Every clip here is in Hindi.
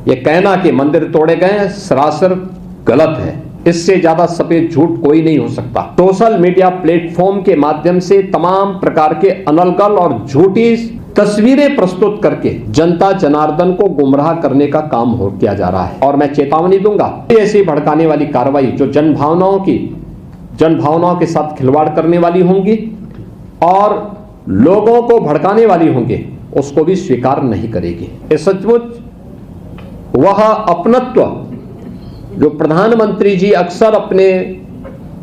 ये कहना कि मंदिर तोड़े गए सरासर गलत है। इससे ज्यादा सफेद झूठ कोई नहीं हो सकता। सोशल मीडिया प्लेटफॉर्म के माध्यम से तमाम प्रकार के अनलगल और झूठी तस्वीरें प्रस्तुत करके जनता जनार्दन को गुमराह करने का काम किया जा रहा है। और मैं चेतावनी दूंगा, ऐसी भड़काने वाली कार्रवाई जो जनभावनाओं के साथ खिलवाड़ करने वाली होंगी और लोगों को भड़काने वाली होंगे, उसको भी स्वीकार नहीं करेगी। ये सचमुच वह अपनत्व जो प्रधानमंत्री जी अक्सर अपने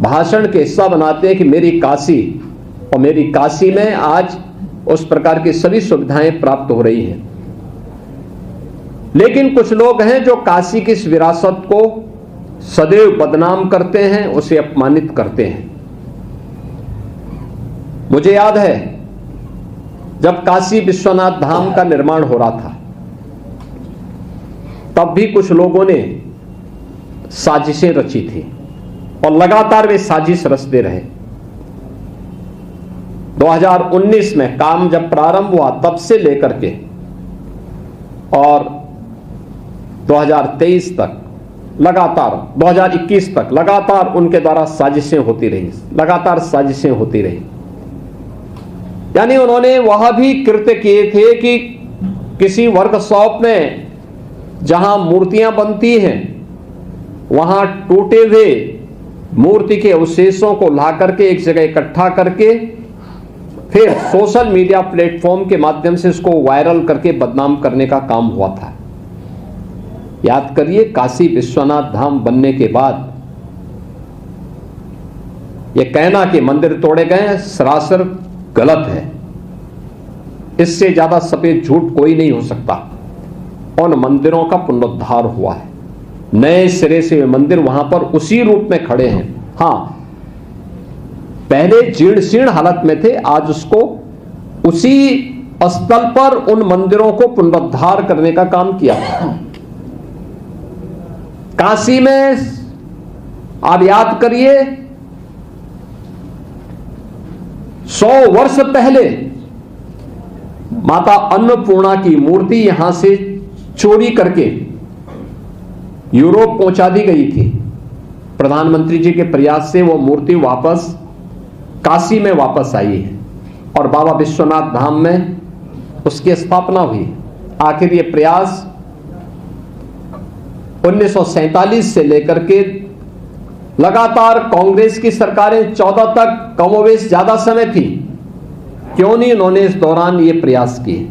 भाषण के हिस्सा बनाते हैं कि मेरी काशी, और मेरी काशी में आज उस प्रकार की सभी सुविधाएं प्राप्त हो रही हैं। लेकिन कुछ लोग हैं जो काशी की इस विरासत को सदैव बदनाम करते हैं, उसे अपमानित करते हैं। मुझे याद है जब काशी विश्वनाथ धाम का निर्माण हो रहा था, तब भी कुछ लोगों ने साजिशें रची थी और लगातार वे साजिश रचते रहे। 2019 में काम जब प्रारंभ हुआ तब से लेकर के और 2023 तक लगातार, 2021 तक लगातार उनके द्वारा साजिशें होती रही, लगातार साजिशें होती रही। यानी उन्होंने वह भी कृत्य किए थे कि किसी वर्कशॉप में जहां मूर्तियां बनती हैं वहां टूटे हुए मूर्ति के अवशेषों को ला करके एक जगह इकट्ठा करके फिर सोशल मीडिया प्लेटफॉर्म के माध्यम से इसको वायरल करके बदनाम करने का काम हुआ था। याद करिए, काशी विश्वनाथ धाम बनने के बाद यह कहना कि मंदिर तोड़े गए सरासर गलत है। इससे ज्यादा सफेद झूठ कोई नहीं हो सकता। उन मंदिरों का पुनरुद्धार हुआ है, नए सिरे से मंदिर वहां पर उसी रूप में खड़े हैं। हां, पहले जीर्ण शीर्ण हालत में थे, आज उसको उसी स्थल पर उन मंदिरों को पुनरुद्धार करने का काम किया। काशी में आप याद करिए 100 वर्ष पहले माता अन्नपूर्णा की मूर्ति यहां से चोरी करके यूरोप पहुंचा दी गई थी। प्रधानमंत्री जी के प्रयास से वो मूर्ति वापस काशी में वापस आई है और बाबा विश्वनाथ धाम में उसकी स्थापना हुई। आखिर ये प्रयास 1947 से लेकर के लगातार कांग्रेस की सरकारें 14 तक कमोवेश ज्यादा समय थी, क्यों नहीं उन्होंने इस दौरान ये प्रयास किए?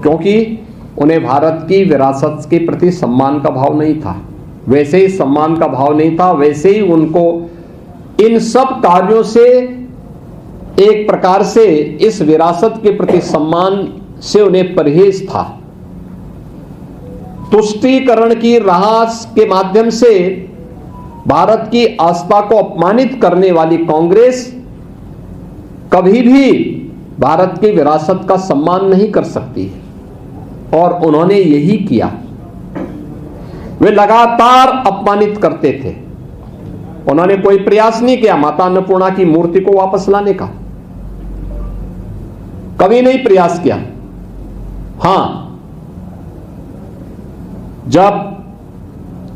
क्योंकि उन्हें भारत की विरासत के प्रति सम्मान का भाव नहीं था। वैसे ही सम्मान का भाव नहीं था, वैसे ही उनको इन सब कार्यों से एक प्रकार से इस विरासत के प्रति सम्मान से उन्हें परहेज था। तुष्टीकरण की राह के माध्यम से भारत की आस्था को अपमानित करने वाली कांग्रेस कभी भी भारत की विरासत का सम्मान नहीं कर सकती है, और उन्होंने यही किया। वे लगातार अपमानित करते थे। उन्होंने कोई प्रयास नहीं किया माता अन्नपूर्णा की मूर्ति को वापस लाने का, कभी नहीं प्रयास किया। हां, जब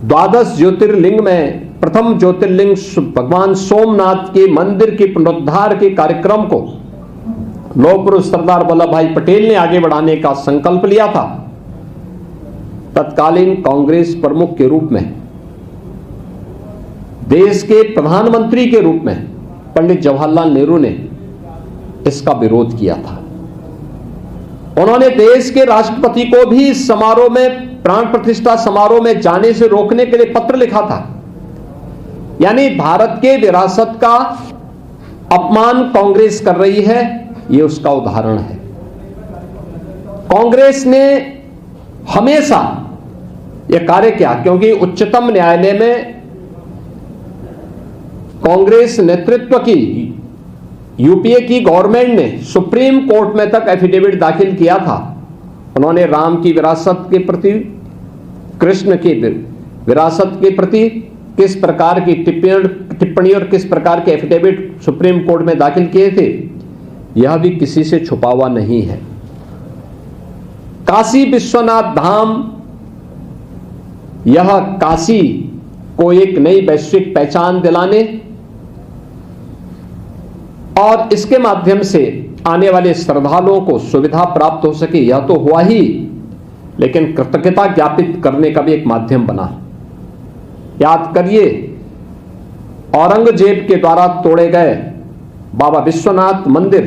12 ज्योतिर्लिंग में प्रथम ज्योतिर्लिंग भगवान सोमनाथ के मंदिर के पुनरुद्धार के कार्यक्रम को लौह पुरुष सरदार वल्लभ भाई पटेल ने आगे बढ़ाने का संकल्प लिया था, तत्कालीन कांग्रेस प्रमुख के रूप में, देश के प्रधानमंत्री के रूप में पंडित जवाहरलाल नेहरू ने इसका विरोध किया था। उन्होंने देश के राष्ट्रपति को भी इस समारोह में, प्राण प्रतिष्ठा समारोह में जाने से रोकने के लिए पत्र लिखा था। यानी भारत के विरासत का अपमान कांग्रेस कर रही है, यह उसका उदाहरण है। कांग्रेस ने हमेशा यह कार्य किया क्योंकि उच्चतम न्यायालय में कांग्रेस नेतृत्व की यूपीए की गवर्नमेंट ने सुप्रीम कोर्ट में तक एफिडेविट दाखिल किया था। उन्होंने राम की विरासत के प्रति, कृष्ण की विरासत के प्रति किस प्रकार की टिप्पणी और किस प्रकार के एफिडेविट सुप्रीम कोर्ट में दाखिल किए थे, यह भी किसी से छुपा हुआ नहीं है। काशी विश्वनाथ धाम यह काशी को एक नई वैश्विक पहचान दिलाने और इसके माध्यम से आने वाले श्रद्धालुओं को सुविधा प्राप्त हो सके, यह तो हुआ ही, लेकिन कृतज्ञता ज्ञापित करने का भी एक माध्यम बना। याद करिए, औरंगजेब के द्वारा तोड़े गए बाबा विश्वनाथ मंदिर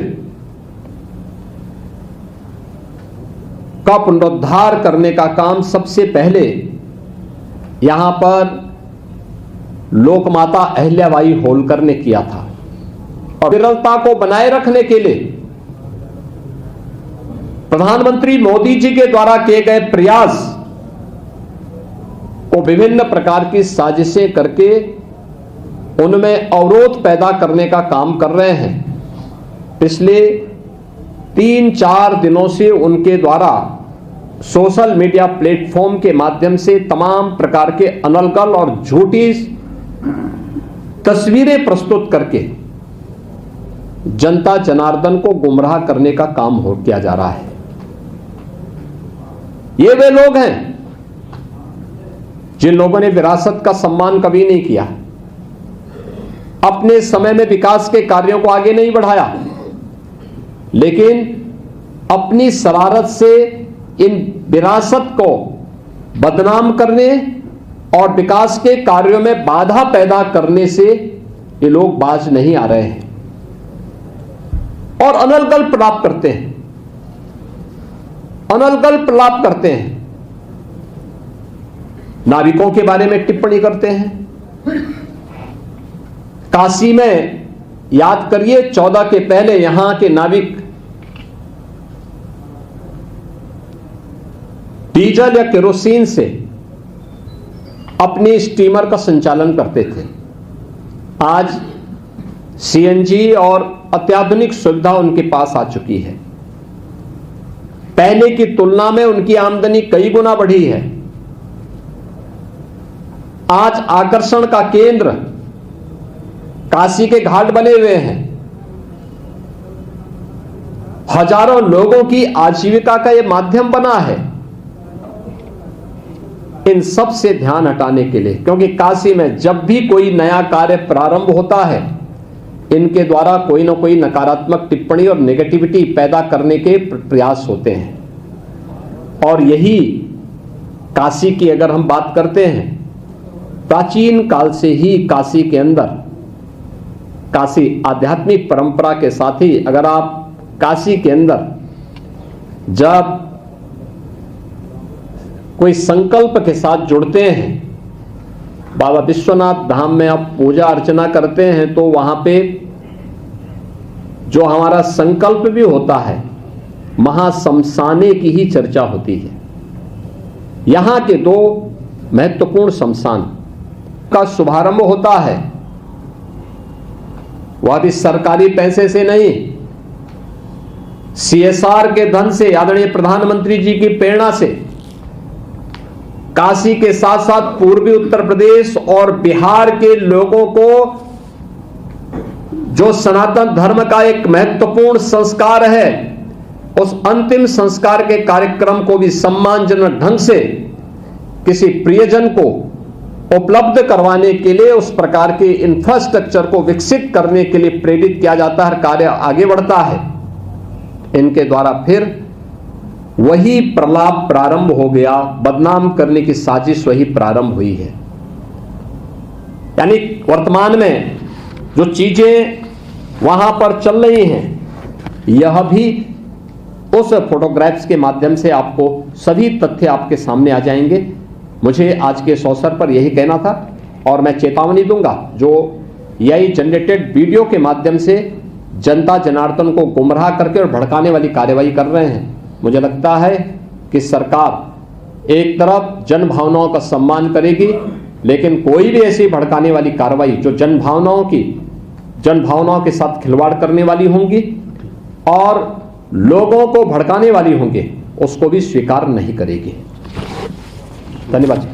का पुनरुद्धार करने का काम सबसे पहले यहां पर लोकमाता अहिल्याबाई होलकर ने किया था। और विरलता को बनाए रखने के लिए प्रधानमंत्री मोदी जी के द्वारा किए गए प्रयास को विभिन्न प्रकार की साजिशें करके उनमें अवरोध पैदा करने का काम कर रहे हैं। पिछले 3-4 दिनों से उनके द्वारा सोशल मीडिया प्लेटफॉर्म के माध्यम से तमाम प्रकार के अनलगल और झूठी तस्वीरें प्रस्तुत करके जनता जनार्दन को गुमराह करने का काम किया जा रहा है। ये वे लोग हैं जिन लोगों ने विरासत का सम्मान कभी नहीं किया, अपने समय में विकास के कार्यों को आगे नहीं बढ़ाया, लेकिन अपनी शरारत से इन विरासत को बदनाम करने और विकास के कार्यों में बाधा पैदा करने से ये लोग बाज नहीं आ रहे हैं और अनलगल प्रलाप करते हैं, अनलगल प्रलाप करते हैं, नाविकों के बारे में टिप्पणी करते हैं। काशी में याद करिए 14 के पहले यहां के नाविक डीजल या केरोसिन से अपनी स्टीमर का संचालन करते थे। आज सीएनजी और अत्याधुनिक सुविधा उनके पास आ चुकी है। पहले की तुलना में उनकी आमदनी कई गुना बढ़ी है। आज आकर्षण का केंद्र काशी के घाट बने हुए हैं। हजारों लोगों की आजीविका का यह माध्यम बना है। इन सब से ध्यान हटाने के लिए, क्योंकि काशी में जब भी कोई नया कार्य प्रारंभ होता है, इनके द्वारा कोई ना कोई नकारात्मक टिप्पणी और नेगेटिविटी पैदा करने के प्रयास होते हैं। और यही काशी की अगर हम बात करते हैं, प्राचीन काल से ही काशी के अंदर, काशी आध्यात्मिक परंपरा के साथ ही अगर आप काशी के अंदर जब कोई संकल्प के साथ जुड़ते हैं, बाबा विश्वनाथ धाम में आप पूजा अर्चना करते हैं, तो वहां पे जो हमारा संकल्प भी होता है, महाशमशाने की ही चर्चा होती है। यहां के 2 महत्वपूर्ण शमशान का शुभारंभ होता है, वह भी सरकारी पैसे से नहीं, सीएसआर के धन से, आदरणीय प्रधानमंत्री जी की प्रेरणा से। काशी के साथ साथ पूर्वी उत्तर प्रदेश और बिहार के लोगों को जो सनातन धर्म का एक महत्वपूर्ण संस्कार है, उस अंतिम संस्कार के कार्यक्रम को भी सम्मानजनक ढंग से किसी प्रियजन को उपलब्ध करवाने के लिए, उस प्रकार के इंफ्रास्ट्रक्चर को विकसित करने के लिए प्रेरित किया जाता है, कार्य आगे बढ़ता है। इनके द्वारा फिर वही प्रलाप प्रारंभ हो गया, बदनाम करने की साजिश वही प्रारंभ हुई है। यानी वर्तमान में जो चीजें वहां पर चल रही हैं, यह भी उस फोटोग्राफ्स के माध्यम से आपको सभी तथ्य आपके सामने आ जाएंगे। मुझे आज के इस अवसर पर यही कहना था और मैं चेतावनी दूंगा जो एआई जनरेटेड वीडियो के माध्यम से जनता जनार्दन को गुमराह करके और भड़काने वाली कार्यवाही कर रहे हैं। मुझे लगता है कि सरकार एक तरफ जन भावनाओं का सम्मान करेगी, लेकिन कोई भी ऐसी भड़काने वाली कार्रवाई जो जन भावनाओं के साथ खिलवाड़ करने वाली होंगी और लोगों को भड़काने वाली होंगी, उसको भी स्वीकार नहीं करेगी। धन्यवाद।